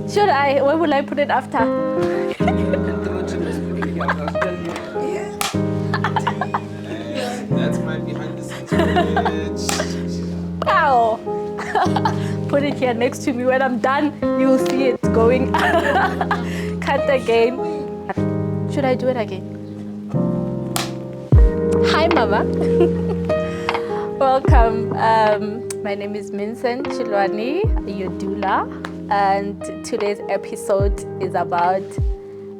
Should I? Where will I put it after? That's my behind the scenes footage. Wow. Put it here next to me. When I'm done, you'll see it going. Cut again. Should I do it again? Hi, Mama. Welcome. My name is Mincent Chiloane, your doula, and today's episode is about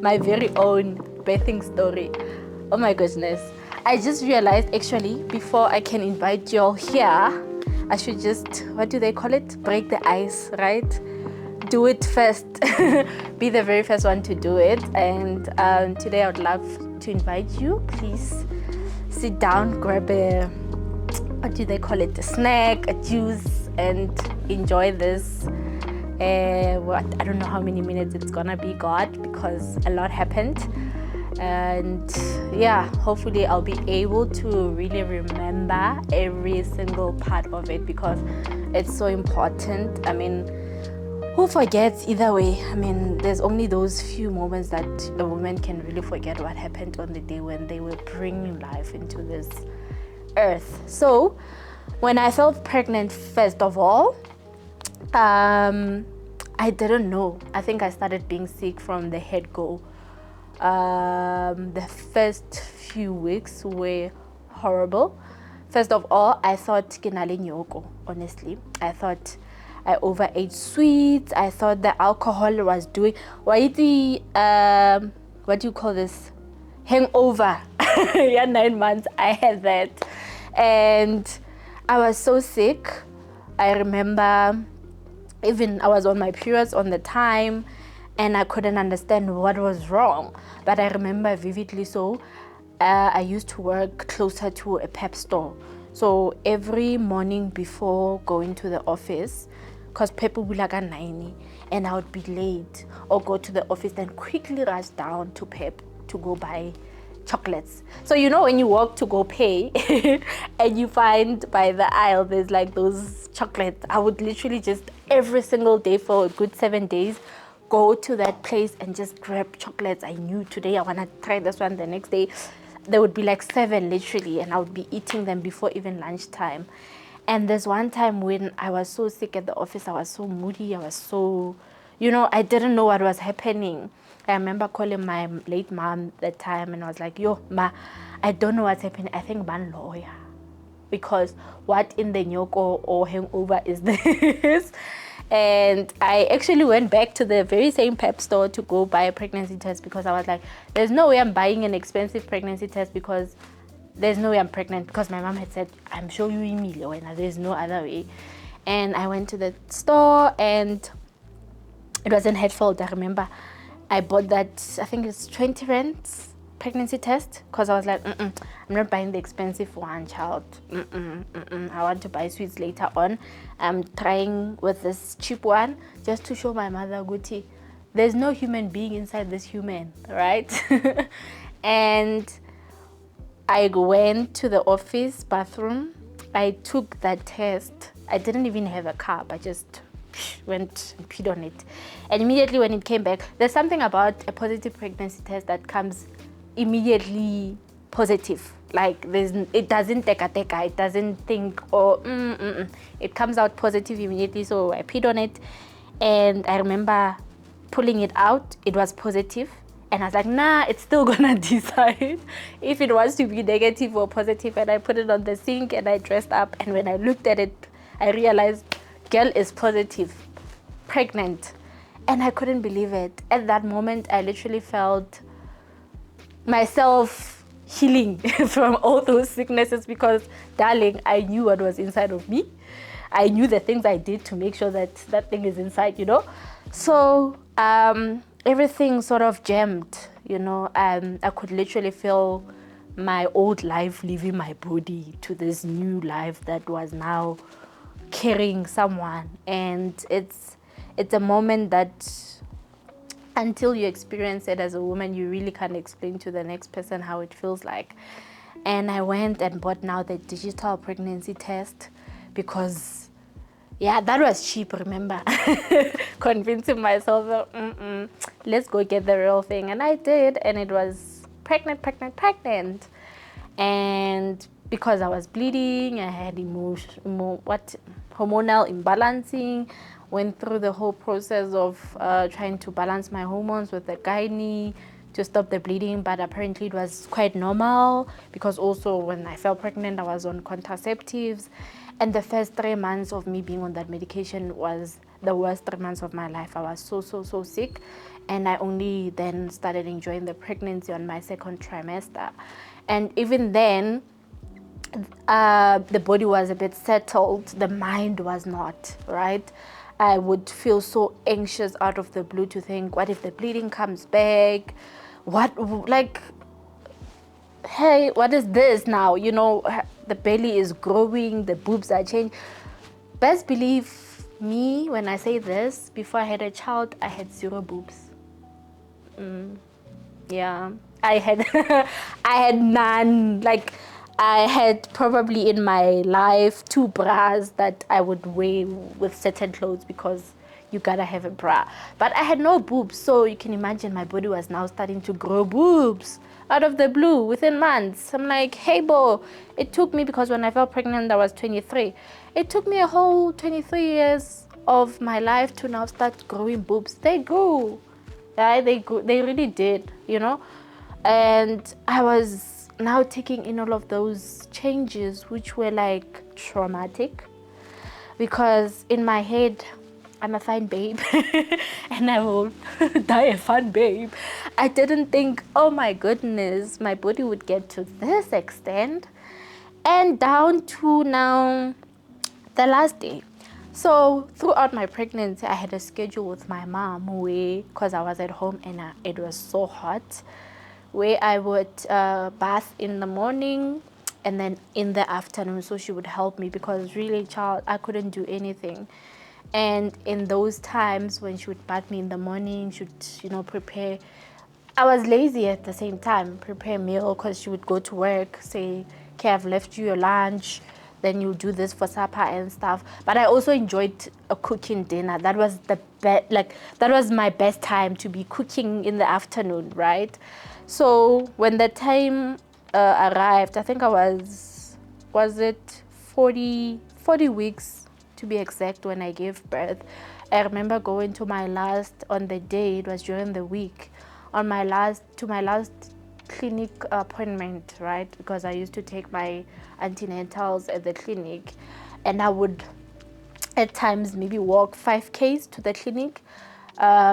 my very own birthing story. Oh my goodness. I just realized actually before I can invite y'all here, I should just, what do they call it? Break the ice, right? Do it first. Be the very first one to do it. And today I would love to invite you. Please sit down, grab a, what do they call it? A snack, a juice, and enjoy this. I don't know how many minutes it's gonna be, God, because a lot happened. And yeah, hopefully I'll be able to really remember every single part of it because it's so important. I mean, who forgets either way? I mean, there's only those few moments that a woman can really forget what happened on the day when they were bringing life into this earth. So when I felt pregnant, first of all, I didn't know. I think I started being sick from the head-go. The first few weeks were horrible. First of all, I thought kinale nyoko, honestly. I thought I overate sweets. I thought the alcohol was doing what do you call this? Hangover. Yeah, 9 months I had that. And I was so sick. I remember even I was on my periods on the time and I couldn't understand what was wrong. But I remember vividly so, I used to work closer to a pep store. So every morning before going to the office, because pep would be like a 9, and I would be late or go to the office, then quickly rush down to pep to go buy chocolates. So you know when you walk to go pay and you find by the aisle there's like those chocolates, I would literally just every single day for a good 7 days go to that place and just grab chocolates. I knew today I want to try this one, the next day there would be like 7 literally, and I would be eating them before even lunchtime. And there's one time when I was so sick at the office, I was so moody, I was so, I didn't know what was happening. I remember calling my late mom that time and I was like, yo, ma, I don't know what's happening. I think I'm lawyer. Because what in the nyoko or hangover is this? And I actually went back to the very same pep store to go buy a pregnancy test because I was like, there's no way I'm buying an expensive pregnancy test because there's no way I'm pregnant, because my mom had said, I'm sure you Emilio, and there's no other way. And I went to the store and it was in Hatfield. I remember I bought that, I think it's 20 rands pregnancy test, because I was like, I'm not buying the expensive one, child. I want to buy sweets later on. I'm trying with this cheap one just to show my mother, Guti, there's no human being inside this human, right? And I went to the office bathroom. I took that test. I didn't even have a cup. I just went and peed on it. And immediately when it came back, there's something about a positive pregnancy test that comes immediately positive. Like it doesn't teka, it doesn't think it comes out positive immediately. So I peed on it and I remember pulling it out. It was positive. And I was like, nah, it's still gonna decide if it wants to be negative or positive. And I put it on the sink and I dressed up. And when I looked at it, I realized girl is positive, pregnant. And I couldn't believe it. At that moment, I literally felt myself healing from all those sicknesses because, darling, I knew what was inside of me. I knew the things I did to make sure that that thing is inside, So everything sort of jammed, I could literally feel my old life leaving my body to this new life that was now carrying someone. And it's a moment that until you experience it as a woman, you really can't explain to the next person how it feels like. And I went and bought now the digital pregnancy test because Yeah, that was cheap, remember? Convincing myself, let's go get the real thing. And I did, and it was pregnant. And because I was bleeding, I had hormonal imbalancing, went through the whole process of trying to balance my hormones with the gynae to stop the bleeding, but apparently it was quite normal because also when I fell pregnant, I was on contraceptives. And the first 3 months of me being on that medication was the worst 3 months of my life. I was so sick. And I only then started enjoying the pregnancy on my second trimester. And even then, the body was a bit settled. The mind was not, right? I would feel so anxious out of the blue to think, what if the bleeding comes back? Hey, what is this now? You know, the belly is growing, the boobs are changing. Best believe me when I say this, before I had a child, I had 0 boobs. Yeah, I had I had none. Like, I had probably in my life 2 bras that I would wear with certain clothes because you gotta have a bra. But I had no boobs, so you can imagine my body was now starting to grow boobs out of the blue within months. I'm like, hey, bo, it took me, because when I fell pregnant, I was 23. It took me a whole 23 years of my life to now start growing boobs. They grew. Yeah, they really did, you know. And I was now taking in all of those changes, which were like traumatic, because in my head, I'm a fine babe and I will die a fun babe. I didn't think, oh my goodness, my body would get to this extent. And down to now, the last day. So throughout my pregnancy, I had a schedule with my mom where, because I was at home and it was so hot, where I would bath in the morning and then in the afternoon, so she would help me, because really, child, I couldn't do anything. And in those times when she would bath me in the morning, she would, prepare. I was lazy at the same time, prepare a meal, because she would go to work, say, okay, I've left you your lunch, then you do this for supper and stuff. But I also enjoyed cooking dinner. That was that was my best time, to be cooking in the afternoon, right? So when the time arrived, I think I was it 40 weeks to be exact when I gave birth. I remember going to my last, on the day, it was during the week, to my last clinic appointment, right? Because I used to take my antenatals at the clinic, and I would at times maybe walk 5Ks to the clinic,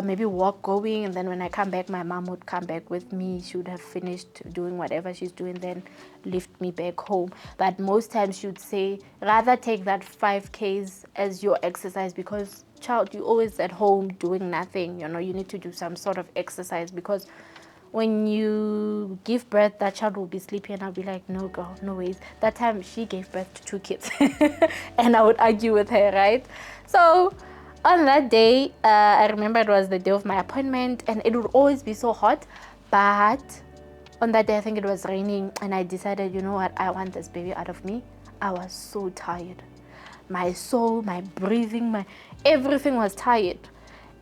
maybe walk going, and then when I come back, my mom would come back with me. She would have finished doing whatever she's doing, then lift me back home. But most times she would say, rather take that 5Ks as your exercise, because child, you're always at home doing nothing. You need to do some sort of exercise, because when you give birth, that child will be sleepy, and I'll be like, no girl, no ways. That time she gave birth to 2 kids and I would argue with her, right? So on that day, I remember it was the day of my appointment, and it would always be so hot. But on that day, I think it was raining, and I decided, you know what, I want this baby out of me. I was so tired. My soul, my breathing, my everything was tired.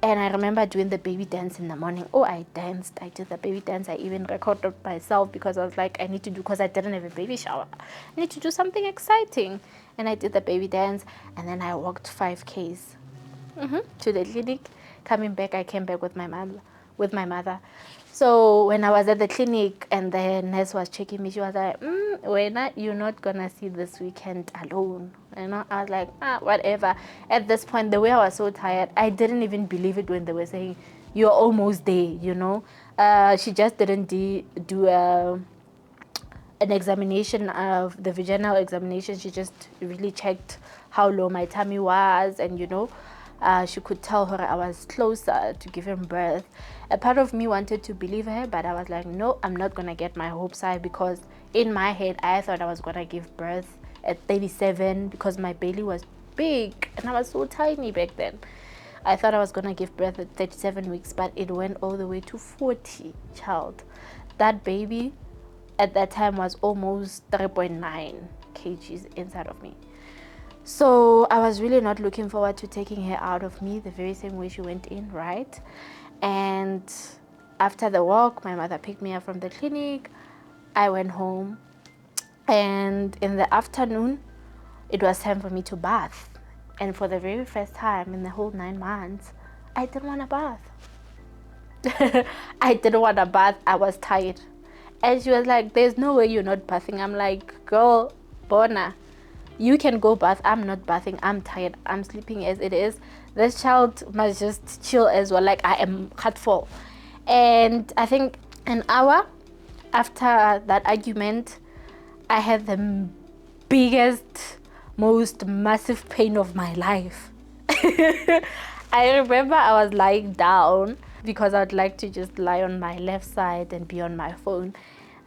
And I remember doing the baby dance in the morning. Oh, I danced. I did the baby dance. I even recorded myself, because I was like, I need to do, because I didn't have a baby shower, I need to do something exciting. And I did the baby dance, and then I walked 5Ks to the clinic. Coming back, I came back with my mother. So when I was at the clinic and the nurse was checking me, she was like, you're not gonna see this weekend alone. I was like, whatever. At this point, the way I was so tired, I didn't even believe it when they were saying, you're almost there. She just didn't do an examination of the vaginal examination. She just really checked how low my tummy was, and she could tell her I was closer to giving birth. A part of me wanted to believe her, but I was like, no, I'm not gonna get my hopes high, because in my head I thought I was gonna give birth at 37, because my belly was big and I was so tiny back then. I thought I was gonna give birth at 37 weeks, but it went all the way to 40, child. That baby at that time was almost 3.9 kgs inside of me. So I was really not looking forward to taking her out of me the very same way she went in, right? And after the walk, my mother picked me up from the clinic. I went home, and in the afternoon, it was time for me to bath. And for the very first time in the whole 9 months, I didn't want to bath. I didn't want to bath. I was tired. And she was like, there's no way you're not bathing. I'm like, girl, Bona, you can go bath. I'm not bathing. I'm tired. I'm sleeping as it is. This child must just chill as well. Like, I am hurtful. And I think an hour after that argument, I had the biggest, most massive pain of my life. I remember I was lying down because I'd like to just lie on my left side and be on my phone.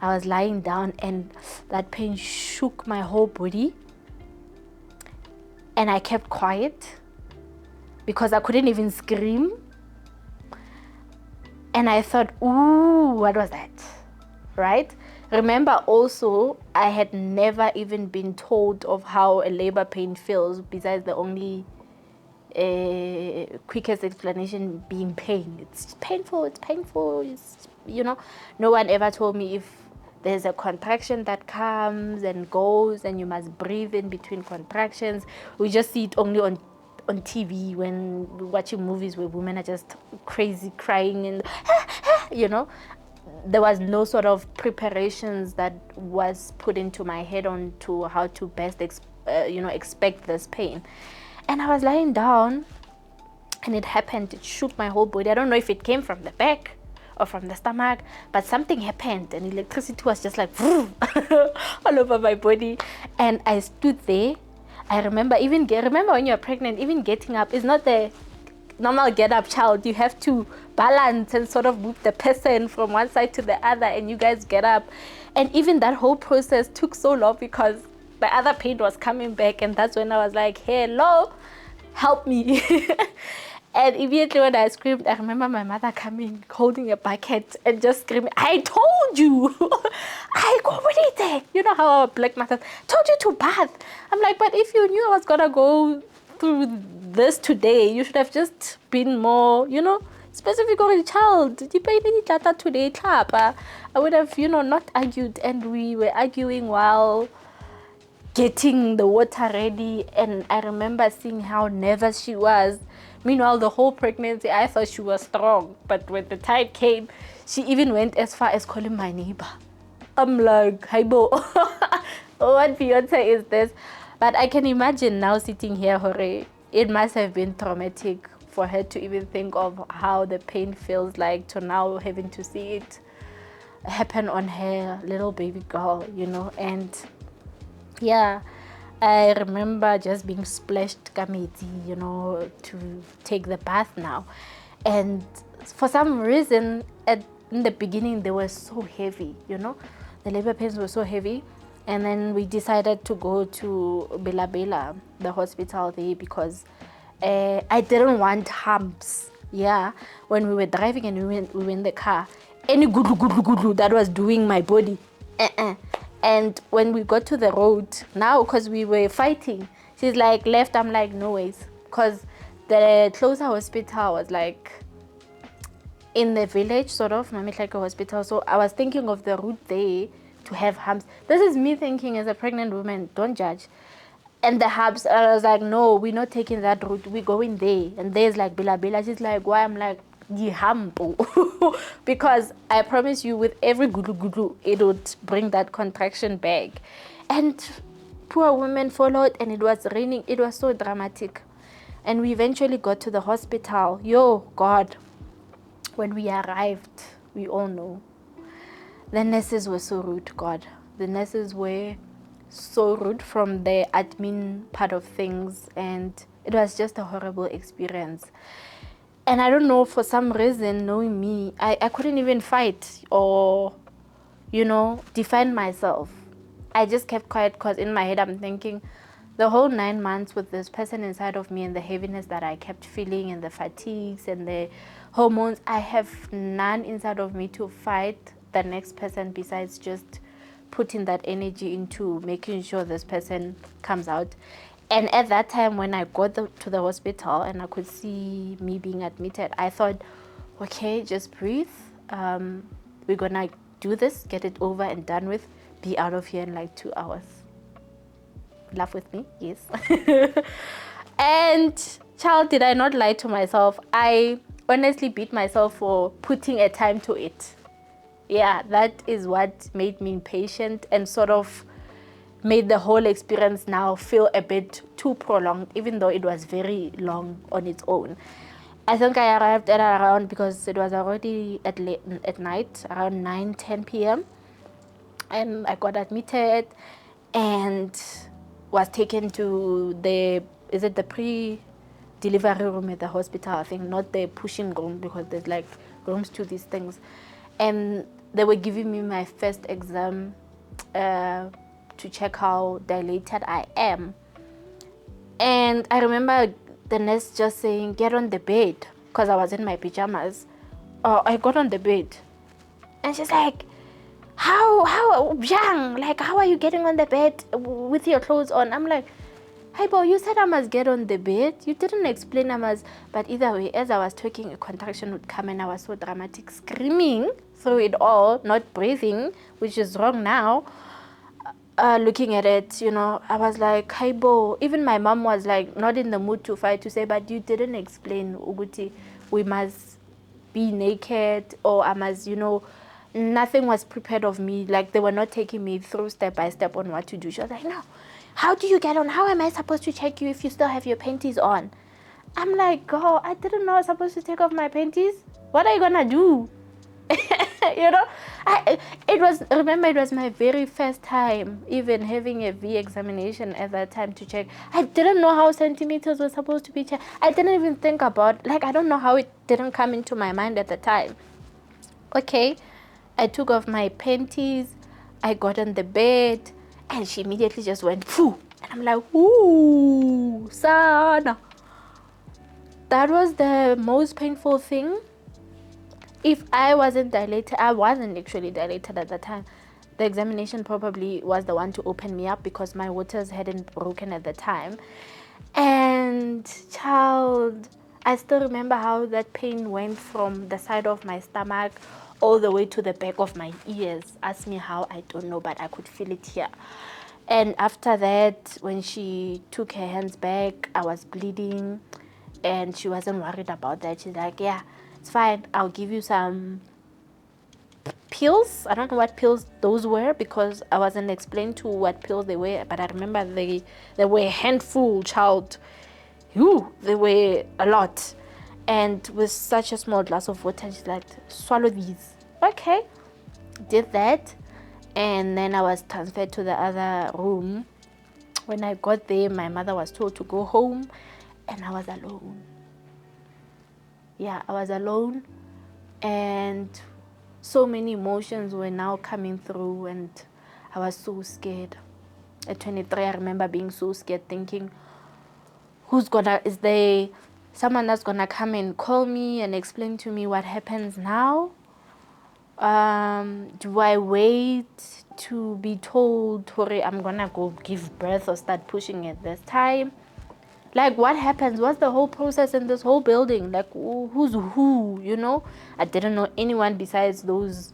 I was lying down and that pain shook my whole body. And I kept quiet because I couldn't even scream. And I thought, ooh, what was that? Right? Remember also, I had never even been told of how a labor pain feels, besides the only quickest explanation being pain. It's painful, it's, no one ever told me if there's a contraction that comes and goes and you must breathe in between contractions. We just see it only on TV when we're watching movies where women are just crazy crying and there was no sort of preparations that was put into my head on to how to best expect this pain. And I was lying down and it happened. It shook my whole body. I don't know if it came from the back or from the stomach, but something happened and electricity was just like all over my body. And I stood there. I remember when you're pregnant, even getting up is not the normal get up child. You have to balance and sort of move the person from one side to the other and you guys get up. And even that whole process took so long because the other pain was coming back, and that's when I was like, hello, help me. And immediately when I screamed, I remember my mother coming, holding a bucket and just screaming, I told you, I already there. You know how our black mothers told you to bath. I'm like, but if you knew I was gonna go through this today, you should have just been more, specific on the child. Today, I would have, not argued, and we were arguing while getting the water ready. And I remember seeing how nervous she was. Meanwhile, the whole pregnancy, I thought she was strong. But when the time came, she even went as far as calling my neighbor. I'm like, hi, Bo. What Beyonce is this? But I can imagine now sitting here, Hore, it must have been traumatic for her to even think of how the pain feels like, to now having to see it happen on her little baby girl, and yeah, I remember just being splashed kameti, to take the bath now. And for some reason, in the beginning, they were so heavy, the labor pains were so heavy. And then we decided to go to Bela Bela, the hospital there, because I didn't want humps. Yeah, when we were driving and we were in the car, any gudlu that was doing my body. And when we got to the road, now because we were fighting, she's like, left, I'm like, no ways. Because the closer hospital was like in the village, sort of, like a hospital. So I was thinking of the route there to have humps. This is me thinking as a pregnant woman, don't judge. And the humps, I was like, no, we're not taking that route. We're going there. And there's like Bila Bila. She's like, why? I'm like, the hump. Because I promise you, with every gudu, it would bring that contraction back. And poor women followed, and it was raining. It was so dramatic. And we eventually got to the hospital. Yo, God. When we arrived, we all know. The nurses were so rude, God. The nurses were so rude from the admin part of things, and it was just a horrible experience. And I don't know, for some reason, knowing me, I couldn't even fight or, defend myself. I just kept quiet because in my head I'm thinking, the whole 9 months with this person inside of me and the heaviness that I kept feeling and the fatigues and the hormones, I have none inside of me to fight the next person besides just putting that energy into making sure this person comes out. And at that time, when I got to the hospital and I could see me being admitted, I thought, okay, just breathe. We're gonna do this, get it over and done with, be out of here in like 2 hours. Laugh with me, yes. And child, did I not lie to myself? I honestly beat myself for putting a time to it. Yeah, that is what made me impatient and sort of made the whole experience now feel a bit too prolonged, even though it was very long on its own. I think I arrived at around, because it was already at night, around 9-10 p.m. And I got admitted and was taken to the pre-delivery room at the hospital, I think, not the pushing room, because there's like rooms to these things. And they were giving me my first exam to check how dilated I am. And I remember the nurse just saying, get on the bed, because I was in my pajamas. Oh, I got on the bed. And she's like, how young? Like, how are you getting on the bed with your clothes on? I'm like, hey, boy, you said I must get on the bed. You didn't explain I must. But either way, as I was talking, a contraction would come and I was so dramatic, screaming through it all, not breathing, which is wrong now. Looking at it, I was like, hey, bo. Even my mom was like, not in the mood to fight, to say, but you didn't explain, Uguti, we must be naked, or I must, nothing was prepared of me. Like, they were not taking me through step by step on what to do. She was like, no, how do you get on? How am I supposed to check you if you still have your panties on? I'm like, oh, I didn't know I was supposed to take off my panties. What are you gonna do? It was my very first time even having a V examination at that time to check. I didn't know how centimeters were supposed to be checked. I didn't even think about, I don't know how it didn't come into my mind at the time. Okay, I took off my panties, I got on the bed, and she immediately just went, phew. And I'm like, ooh, sana. That was the most painful thing. If I wasn't dilated, I wasn't actually dilated at the time. The examination probably was the one to open me up, because my waters hadn't broken at the time. And child, I still remember how that pain went from the side of my stomach all the way to the back of my ears. Ask me how, I don't know, but I could feel it here. And after that, when she took her hands back, I was bleeding, and she wasn't worried about that. She's like, yeah, it's fine. I'll give you some pills. I don't know what pills those were, because I wasn't explained to what pills they were, but I remember they were a handful, child. They were a lot. And with such a small glass of water, she's like, swallow these. Okay, did that. And then I was transferred to the other room. When I got there, my mother was told to go home, and I was alone. Yeah, I was alone, and so many emotions were now coming through, and I was so scared. At 23, I remember being so scared, thinking, is there someone that's gonna come and call me and explain to me what happens now? Do I wait to be told, Tori, I'm gonna go give birth or start pushing at this time? Like, what happens? What's the whole process in this whole building? Like, who's who, I didn't know anyone besides those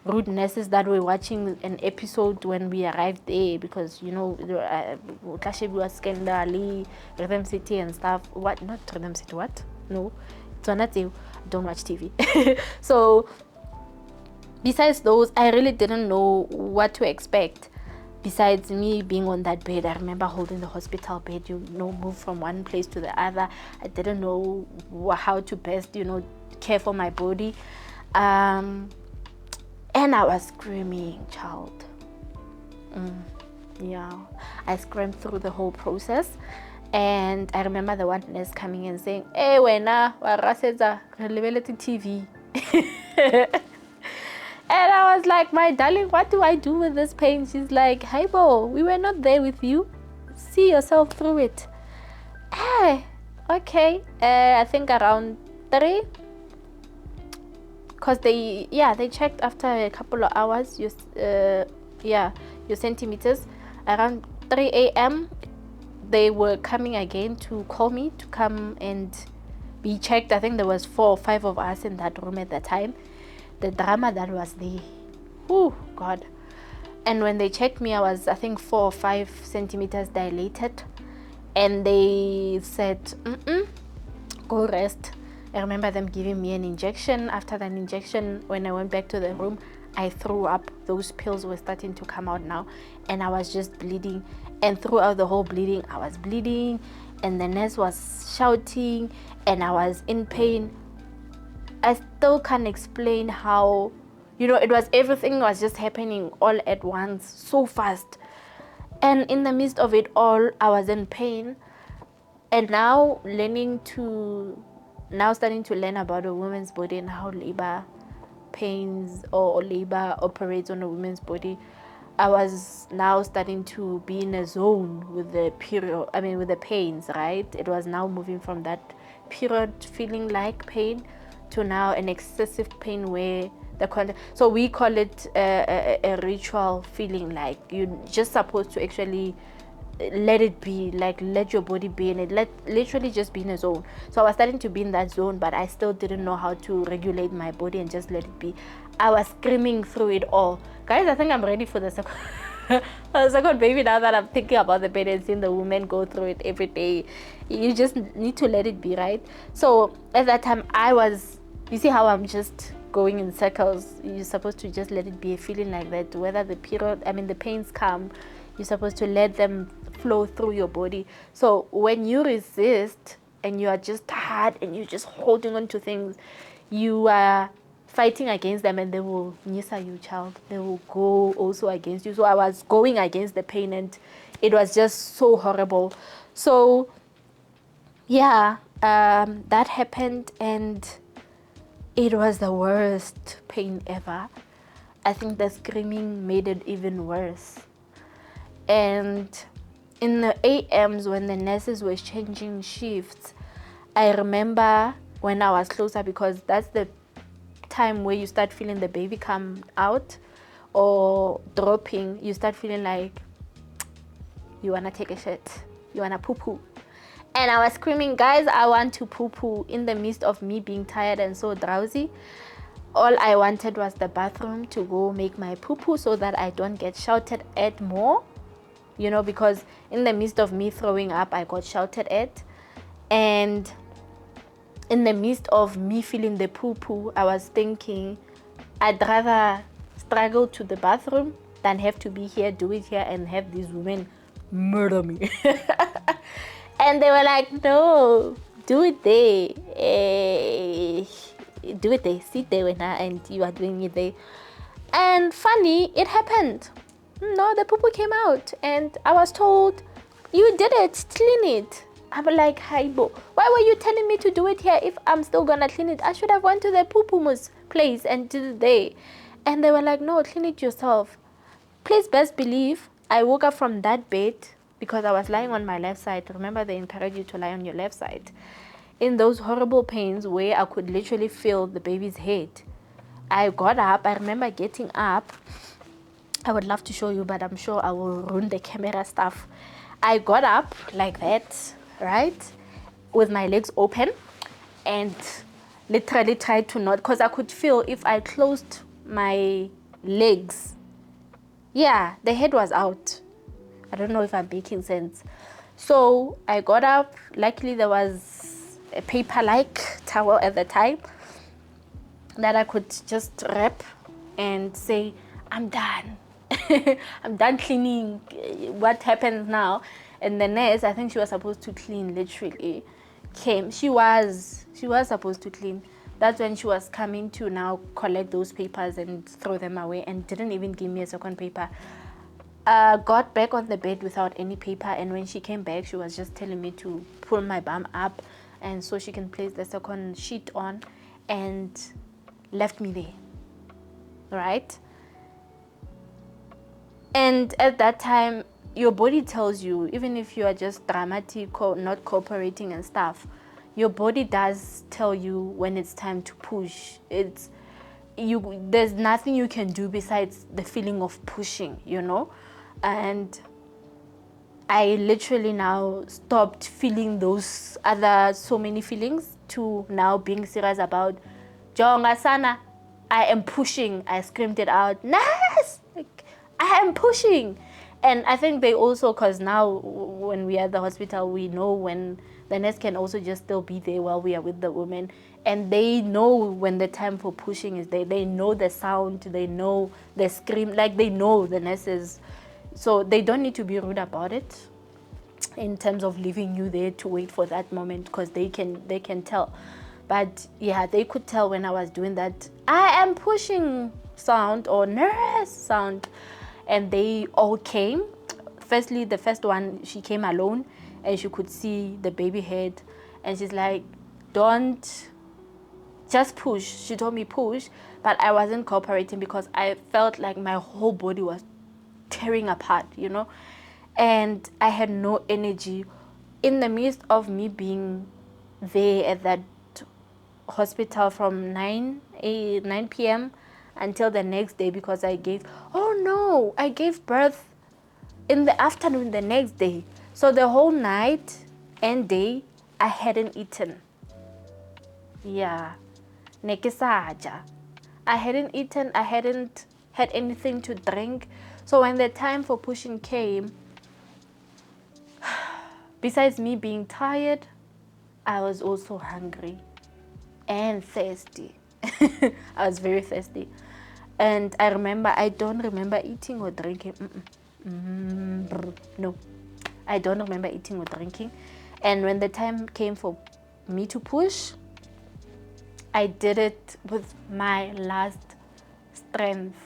rude nurses that were watching an episode when we arrived there, because, Kashebi was Scandal, Rhythm City and stuff. What? Not Rhythm City, what? No. So not I don't watch TV. So, besides those, I really didn't know what to expect. Besides me being on that bed, I remember holding the hospital bed, move from one place to the other. I didn't know how to best, care for my body. And I was screaming, child. Yeah, I screamed through the whole process. And I remember the one nurse coming and saying, hey, wena, warasetsa, re lebeletse TV. And I was like, my darling, what do I do with this pain? She's like, hey, bo, we were not there with you. See yourself through it. Hey, okay. I think around 3. Because they checked after a couple of hours, your centimeters. Around 3 a.m., they were coming again to call me to come and be checked. I think there was 4 or 5 of us in that room at that time. The drama that was there, oh God. And when they checked me, I was, I think, 4 or 5 centimeters dilated, and they said, go rest. I remember them giving me an injection. After that injection, when I went back to the room, I threw up. Those pills were starting to come out now, and I was just bleeding. And throughout the whole bleeding, I was bleeding, and the nurse was shouting, and I was in pain. I still can't explain how, it was, everything was just happening all at once, so fast. And in the midst of it all, I was in pain. And now starting to learn about a woman's body and how labor pains or labor operates on a woman's body, I was now starting to be in a zone with the with the pains, right? It was now moving from that period feeling like pain to now an excessive pain where so we call it a ritual feeling, like you're just supposed to actually let it be, like let your body be in it, literally just be in a zone. So I was starting to be in that zone, but I still didn't know how to regulate my body and just let it be. I was screaming through it all. Guys, I think I'm ready for the second the second baby now that I'm thinking about the pain and seeing the women go through it every day. You just need to let it be, right? So at that time you see how I'm just going in circles. You're supposed to just let it be a feeling like that. Whether the pains come, you're supposed to let them flow through your body. So when you resist and you are just tired and you're just holding on to things, you are fighting against them, and they will nisa you, child. They will go also against you. So I was going against the pain, and it was just so horrible. So yeah, that happened, and it was the worst pain ever. I think the screaming made it even worse. And in the AMs, when the nurses were changing shifts, I remember when I was closer, because that's the time where you start feeling the baby come out or dropping. You start feeling like you want to take a shit, you want to poo-poo. And I was screaming, guys, I want to poo-poo, in the midst of me being tired and so drowsy. All I wanted was the bathroom to go make my poo-poo so that I don't get shouted at more. Because in the midst of me throwing up, I got shouted at. And in the midst of me feeling the poo-poo, I was thinking, I'd rather struggle to the bathroom than have to be here, do it here, and have these women murder me. And they were like, no, do it there. Do it there. Sit there and you are doing it there. And funny, it happened. No, the poo-poo came out, and I was told, you did it, clean it. I'm like, Haibo, why were you telling me to do it here if I'm still gonna clean it? I should have went to the poo-poo's place and did it there. And they were like, no, clean it yourself. Please best believe I woke up from that bed, because I was lying on my left side. Remember, they encourage you to lie on your left side. In those horrible pains where I could literally feel the baby's head. I got up. I remember getting up. I would love to show you, but I'm sure I will ruin the camera stuff. I got up like that, right? With my legs open, and literally tried to not, because I could feel if I closed my legs, yeah, the head was out. I don't know if I'm making sense. So I got up. Luckily, there was a paper-like towel at the time that I could just wrap and say, I'm done. I'm done cleaning. What happens now? And the nurse, I think she was supposed to clean, literally came. She was supposed to clean. That's when she was coming to now collect those papers and throw them away, and didn't even give me a second paper. Got back on the bed without any paper, and when she came back, she was just telling me to pull my bum up and so she can place the second sheet on, and left me there, right? And at that time, your body tells you, even if you are just dramatic or not cooperating and stuff, your body does tell you when it's time to push. There's nothing you can do besides the feeling of pushing, And I literally now stopped feeling those other so many feelings to now being serious about Jonga Sana. I am pushing. I screamed it out. Nurse! Like, I am pushing. And I think they also, because now when we are at the hospital, we know when the nurse can also just still be there while we are with the woman. And they know when the time for pushing is there. They know the sound. They know the scream. Like, they know the nurses. So they don't need to be rude about it in terms of leaving you there to wait for that moment, because they can tell. But yeah, they could tell when I was doing that I am pushing sound or nurse sound. And they all came. Firstly, the first one, she came alone and she could see the baby head, and she's like, don't, just push. She told me push, but I wasn't cooperating because I felt like my whole body was tearing apart, you know, and I had no energy. In the midst of me being there at that hospital from 9 p.m. until the next day, because I gave birth in the afternoon the next day. So the whole night and day I hadn't eaten. Yeah. Nekisaja. I hadn't eaten, I hadn't had anything to drink. So when the time for pushing came, besides me being tired, I was also hungry and thirsty. I was very thirsty. And I don't remember eating or drinking. No, I don't remember eating or drinking. And when the time came for me to push, I did it with my last strength.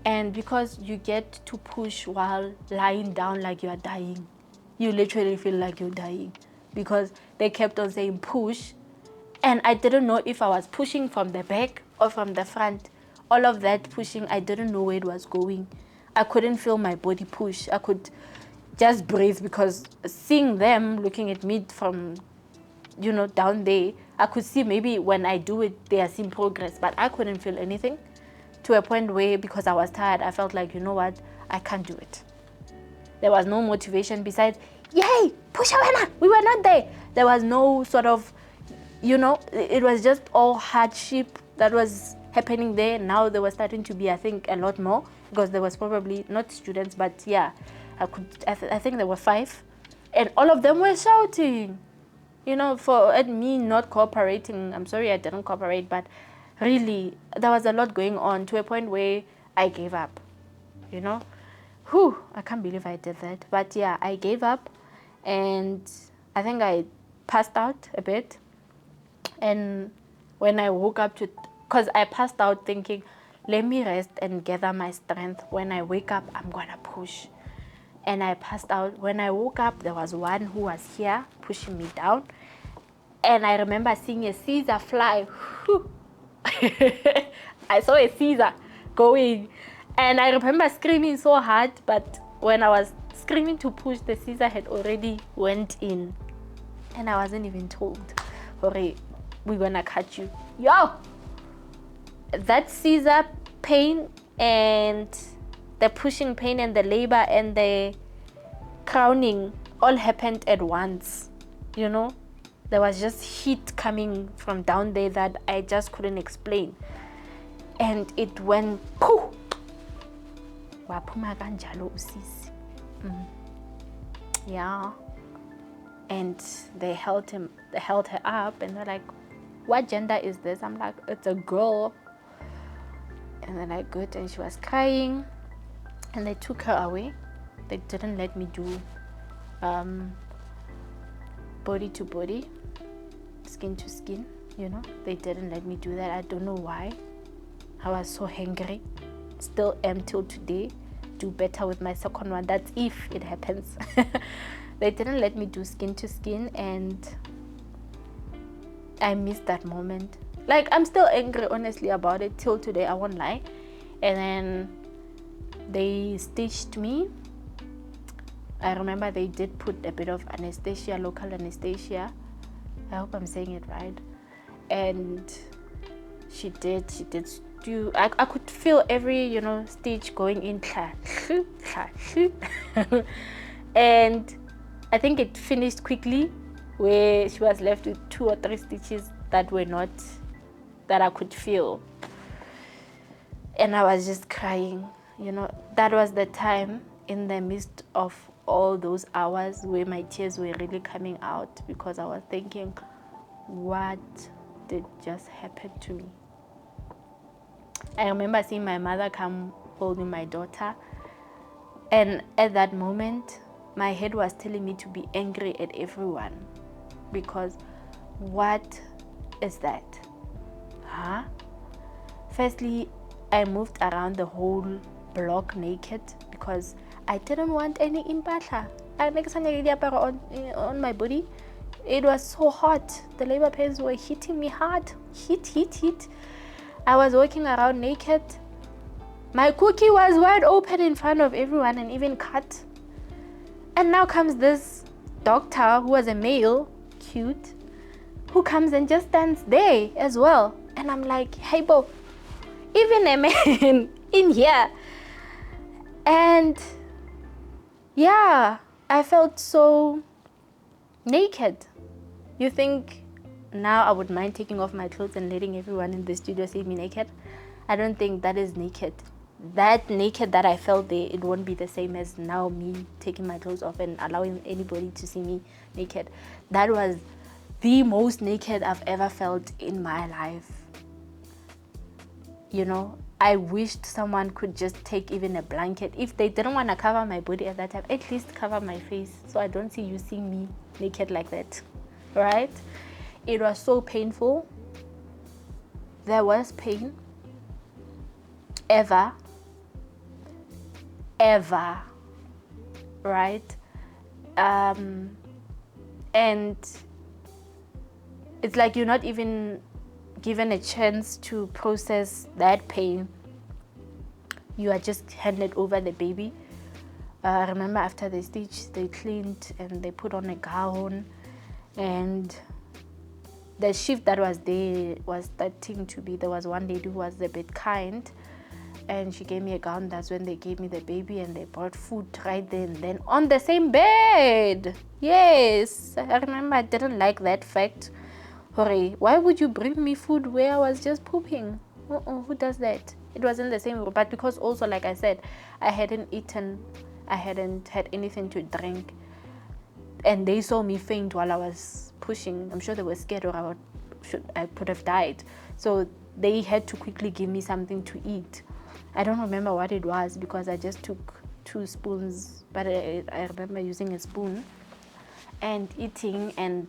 And because you get to push while lying down like you are dying, you literally feel like you're dying, because they kept on saying push. And I didn't know if I was pushing from the back or from the front. All of that pushing, I didn't know where it was going. I couldn't feel my body push. I could just breathe, because seeing them looking at me from, down there, I could see maybe when I do it, they are seeing progress, but I couldn't feel anything, to a point where, because I was tired, I felt like, you know what, I can't do it. There was no motivation besides, yay, push away. We were not there. There was no sort of, it was just all hardship that was happening there. Now there was starting to be, I think, a lot more, because there was probably not students, but yeah, I think there were 5, and all of them were shouting, for me not cooperating. I'm sorry I didn't cooperate, but really there was a lot going on, to a point where I gave up. I can't believe I did that. But yeah, I gave up, and I think I passed out a bit. And when I woke up because I passed out thinking, let me rest and gather my strength. When I wake up, I'm gonna push. And I passed out. When I woke up, there was one who was here pushing me down. And I remember seeing a Caesar fly. I saw a Caesar going. And I remember screaming so hard, but when I was screaming to push, the Caesar had already went in. And I wasn't even told, hurry, we're gonna cut you. Yo! That Caesar pain and the pushing pain and the labor and the crowning all happened at once. There was just heat coming from down there that I just couldn't explain. And it went poof. Waphuma kanjalo usisi. Yeah. And they held her up, and they're like, what gender is this? I'm like, it's a girl. And they're like, good. And she was crying, and they took her away. They didn't let me do body to body, skin to skin. They didn't let me do that. I don't know why. I was so hungry, still am till today. Do better with my second one. That's if it happens. They didn't let me do skin to skin, and I missed that moment. Like, I'm still angry, honestly, about it till today. I won't lie. And then they stitched me. I remember they did put a bit of anesthesia, local anesthesia. I hope I'm saying it right. And she did do. I could feel every stitch going in. And I think it finished quickly, where she was left with 2 or 3 stitches that I could feel. And I was just crying. That was the time, in the midst of all those hours, where my tears were really coming out, because I was thinking, what did just happen to me? I remember seeing my mother come holding my daughter, and at that moment my head was telling me to be angry at everyone, because what is that? Firstly, I moved around the whole block naked because I didn't want any impahla. On my body. It was so hot. The labor pains were hitting me hard. Heat. I was walking around naked. My cookie was wide open in front of everyone and even cut. And now comes this doctor who was a male, cute, who comes and just stands there as well. And I'm like, hey, Bo, even a man in here. And yeah, I felt so naked. You think now I would mind taking off my clothes and letting everyone in the studio see me naked? I don't think that is naked. That naked that I felt there, it won't be the same as now me taking my clothes off and allowing anybody to see me naked. That was the most naked I've ever felt in my life. I wished someone could just take even a blanket. If they didn't want to cover my body at that time, at least cover my face so I don't see you seeing me naked like that, right? It was so painful. There was pain. Ever, right? And it's like you're not even given a chance to process that pain. You are just handed over the baby. I remember after the stitch, they cleaned and they put on a gown, and the shift that was there was starting to be, there was one lady who was a bit kind, and she gave me a gown. That's when they gave me the baby, and they brought food right there and then on the same bed. Yes, I remember I didn't like that fact. Hooray, why would you bring me food where I was just pooping? Who does that? It was in the same room, but because also, like I said, I hadn't eaten, I hadn't had anything to drink, and they saw me faint while I was pushing. I'm sure they were scared, or I could have died. So they had to quickly give me something to eat. I don't remember what it was because I just took 2 spoons, but I remember using a spoon and eating, and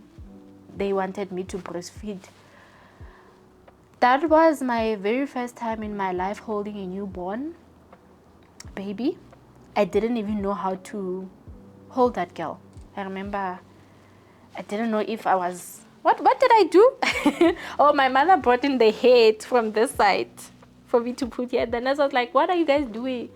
they wanted me to breastfeed. That was my very first time in my life holding a newborn baby. I didn't even know how to hold that girl. I remember I didn't know if I was, what did I do? Oh, my mother brought in the head from this side for me to put here. The nurse was like, what are you guys doing?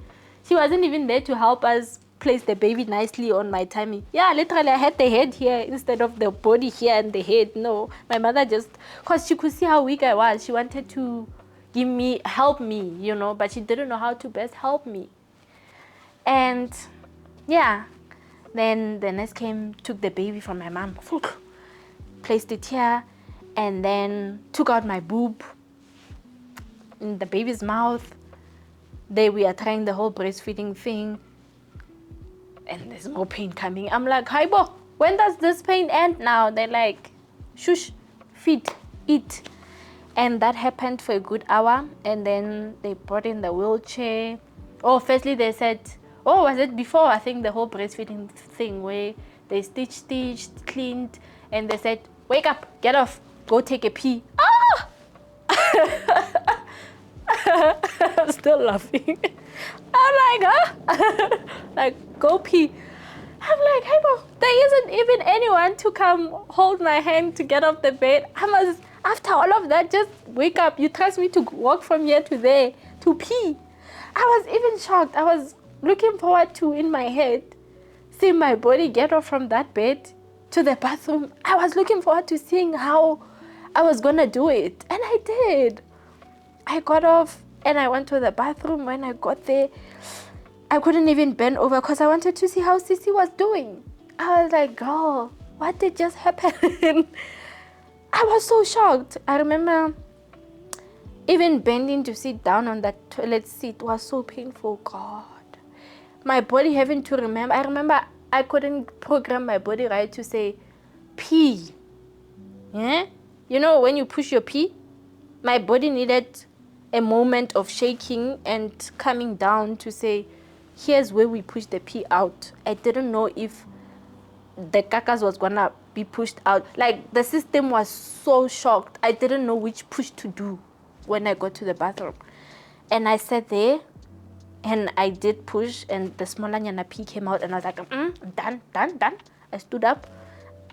She wasn't even there to help us place the baby nicely on my tummy. Yeah, literally I had the head here instead of the body here and the head. No, my mother just, because she could see how weak I was, she wanted to help me, but she didn't know how to best help me. And yeah, then the nurse came, took the baby from my mom, placed it here, and then took out my boob in the baby's mouth. We are trying the whole breastfeeding thing, and there's more pain coming. I'm like, hi, Bo, when does this pain end now? They're like, shush, feed, eat. And that happened for a good hour, and then they brought in the wheelchair. Oh, firstly they said, oh, was it before? I think the whole breastfeeding thing where they stitched, cleaned, and they said, wake up, get off, go take a pee. Ah! I'm still laughing. I'm like, huh? Like, go pee. I'm like, hey, Bo, there isn't even anyone to come hold my hand to get off the bed. I must, after all of that, just wake up. You trust me to walk from here to there to pee. I was even shocked. I was looking forward to, in my head, seeing my body get off from that bed to the bathroom. I was looking forward to seeing how I was going to do it. And I did. I got off and I went to the bathroom. When I got there, I couldn't even bend over because I wanted to see how Sissy was doing. I was like, girl, what did just happen? I was so shocked. I remember even bending to sit down on that toilet seat was so painful. God. My body having to remember. I remember I couldn't program my body right to say pee. Yeah? You know when you push your pee? My body needed a moment of shaking and coming down to say, here's where we push the pee out. I didn't know if the kakas was gonna be pushed out. Like the system was so shocked. I didn't know which push to do when I got to the bathroom. And I sat there and I did push and the smaller nyana pee came out and I was like, done. I stood up,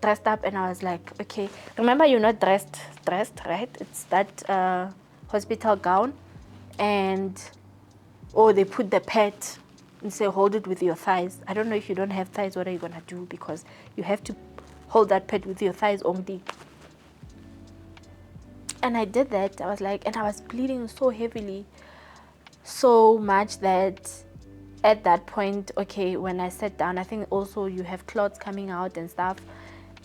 dressed up, and I was like, okay. Remember, you're not dressed, right? It's that hospital gown. And, they put the pad and say, hold it with your thighs. I don't know if you don't have thighs, what are you going to do? Because you have to hold that pad with your thighs only. And I did that. I was like, and I was bleeding so heavily. So much that at that point, okay, when I sat down, I think also you have clots coming out and stuff.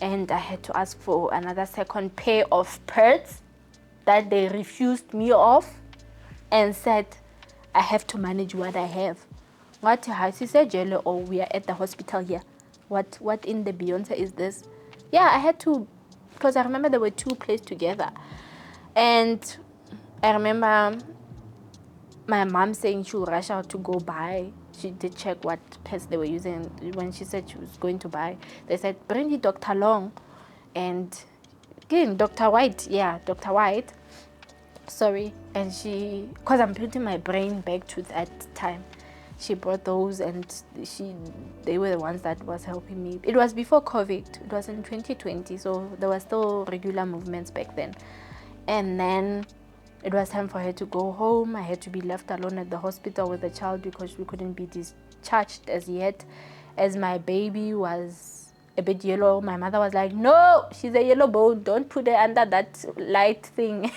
And I had to ask for another second pair of pads that they refused me of and said, I have to manage what I have. What she said, Jello, or we are at the hospital here. What in the Beyonce is this? Yeah, I had to, because I remember there were two placed together. And I remember my mom saying she would rush out to go buy. She did check what pads they were using. When she said she was going to buy, they said, bring the Dr. Long. And again, Dr. White. Yeah, Dr. White. Sorry. And she, because I'm putting my brain back to that time. She brought those and they were the ones that was helping me. It was before COVID. It was in 2020. So there were still regular movements back then. And then it was time for her to go home. I had to be left alone at the hospital with the child because we couldn't be discharged as yet. As my baby was a bit yellow, my mother was like, no, she's a yellow bone. Don't put her under that light thing.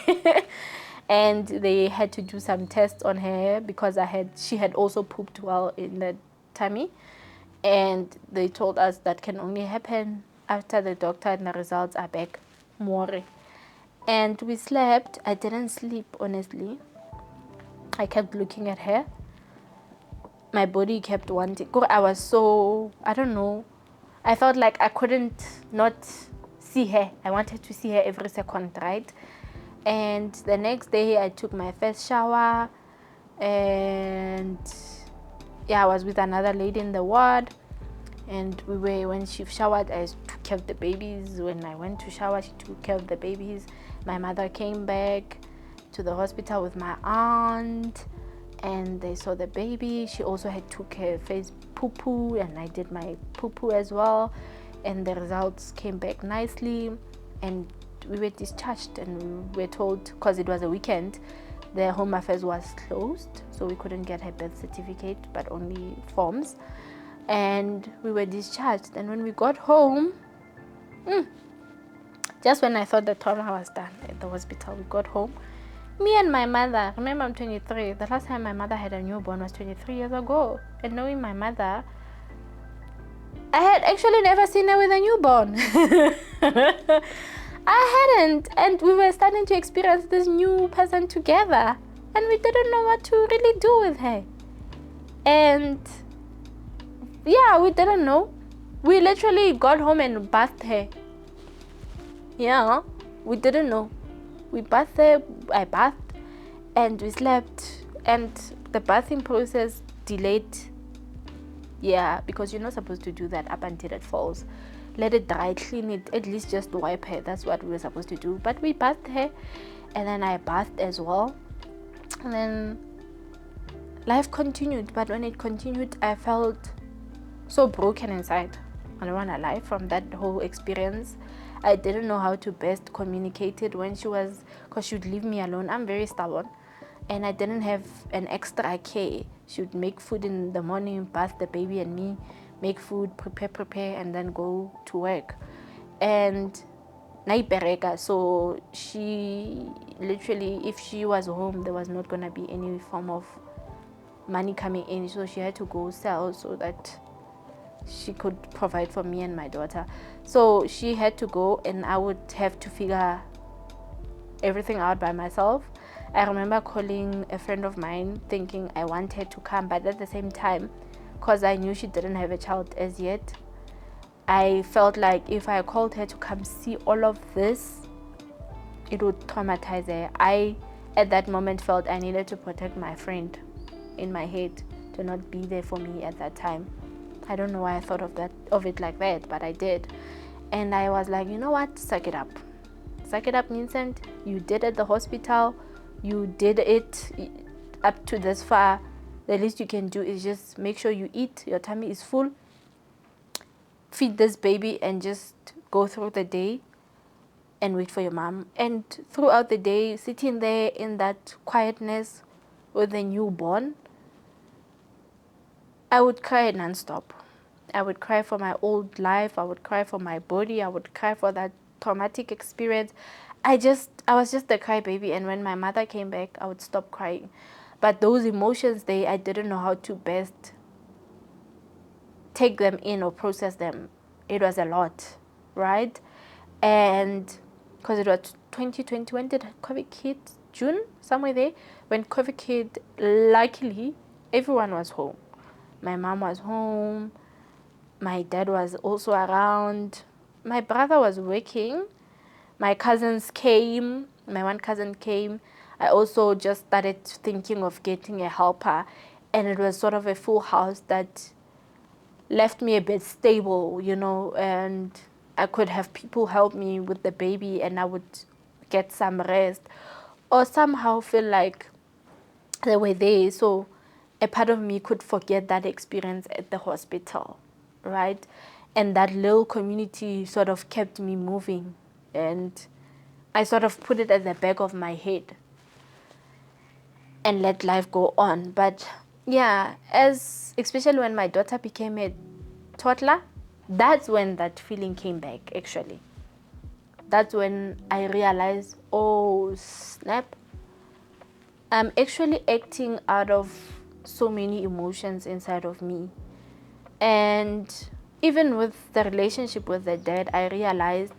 And they had to do some tests on her because she had also pooped while in the tummy. And they told us that can only happen after the doctor and the results are back. More. And we slept. I didn't sleep, honestly. I kept looking at her. My body kept wanting. I was so, I don't know. I felt like I couldn't not see her. I wanted to see her every second, right? And the next day I took my first shower. And yeah, I was with another lady in the ward. And when she showered, I took care of the babies. When I went to shower, she took care of the babies. My mother came back to the hospital with my aunt and they saw the baby. She also had took her face poo-poo and I did my poo-poo as well. And the results came back nicely and we were discharged and we were told, because it was a weekend, the home affairs was closed. So we couldn't get her birth certificate, but only forms. And we were discharged. And when we got home, just when I thought the trauma was done at the hospital, we got home. Me and my mother, remember I'm 23. The last time my mother had a newborn was 23 years ago. And knowing my mother, I had actually never seen her with a newborn. I hadn't. And we were starting to experience this new person together. And we didn't know what to really do with her. And yeah, we didn't know. We literally got home and bathed her. Yeah, we didn't know. We bathed her, I bathed, and we slept. And the bathing process delayed. Yeah, because you're not supposed to do that up until it falls. Let it dry, clean it, at least just wipe her. That's what we were supposed to do. But we bathed her, and then I bathed as well. And then life continued. But when it continued, I felt so broken inside. I don't want to lie, from that whole experience. I didn't know how to best communicate it when she was, because she would leave me alone. I'm very stubborn and I didn't have an extra care. She would make food in the morning, bath the baby and me, make food, prepare, and then go to work. And naipereka, so she literally, if she was home, there was not going to be any form of money coming in, so she had to go sell so that she could provide for me and my daughter. So she had to go, and I would have to figure everything out by myself. I remember calling a friend of mine thinking I want her to come, but at the same time, because I knew she didn't have a child as yet, I felt like if I called her to come see all of this, it would traumatize her. I, at that moment, felt I needed to protect my friend in my head to not be there for me at that time. I don't know why I thought of it like that, but I did. And I was like, you know what? Suck it up. Suck it up, Mincent. You did at the hospital. You did it up to this far. The least you can do is just make sure you eat. Your tummy is full. Feed this baby and just go through the day and wait for your mom. And throughout the day, sitting there in that quietness with a newborn, I would cry nonstop. I would cry for my old life. I would cry for my body. I would cry for that traumatic experience. I was just a crybaby, and when my mother came back, I would stop crying. But those emotions, I didn't know how to best take them in or process them. It was a lot, right? And because it was 2020, when did COVID hit? June, somewhere there. When COVID hit, luckily, everyone was home. My mom was home. My dad was also around. My brother was working. My cousins came. My one cousin came. I also just started thinking of getting a helper. And it was sort of a full house that left me a bit stable, and I could have people help me with the baby, and I would get some rest or somehow feel like they were there. So a part of me could forget that experience at the hospital, right? And that little community sort of kept me moving, and I sort of put it at the back of my head and let life go on. But yeah, especially when my daughter became a toddler, that's when that feeling came back, actually. That's when I realized, oh snap, I'm actually acting out of so many emotions inside of me. And even with the relationship with the dad, I realized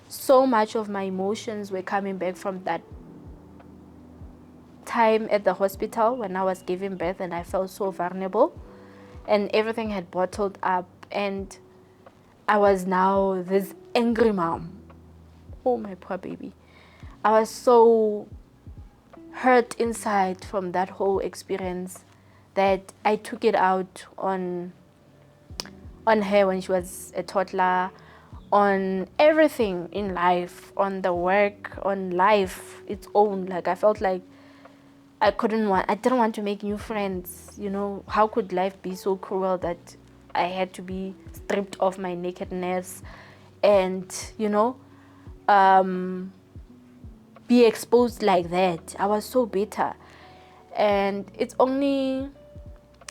so much of my emotions were coming back from that time at the hospital when I was giving birth, and I felt so vulnerable and everything had bottled up, and I was now this angry mom. Oh, my poor baby. I was so hurt inside from that whole experience that I took it out on her when she was a toddler, on everything in life, on the work, on life its own. Like, I felt like I didn't want to make new friends. How could life be so cruel that I had to be stripped of my nakedness and, be exposed like that? I was so bitter. And it's only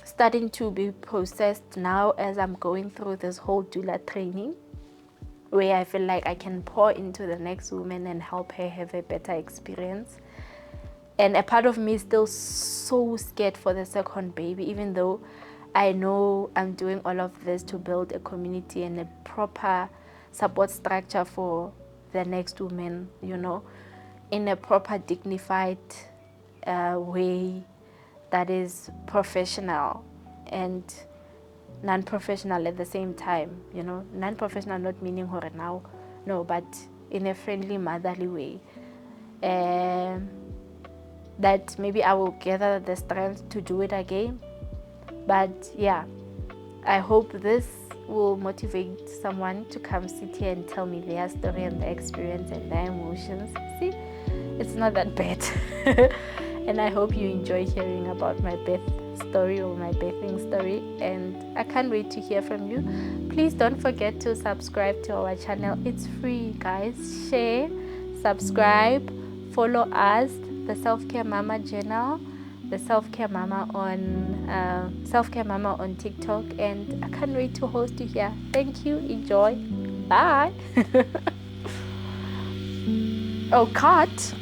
starting to be processed now as I'm going through this whole doula training, where I feel like I can pour into the next woman and help her have a better experience. And a part of me is still so scared for the second baby, even though I know I'm doing all of this to build a community and a proper support structure for the next woman, in a proper, dignified way that is professional and non-professional at the same time. Non-professional not meaning hore now, no, but in a friendly, motherly way. That maybe I will gather the strength to do it again. But yeah, I hope this will motivate someone to come sit here and tell me their story and their experience and their emotions. See, it's not that bad. And I hope you enjoy hearing about my birth story or my birthing story, and I can't wait to hear from you. Please don't forget to subscribe to our channel. It's free, guys. Share, subscribe, follow us, the Self-Care Mama Journal, the Self-Care Mama on TikTok, and I can't wait to host you here. Thank you. Enjoy. Bye. Oh, cut.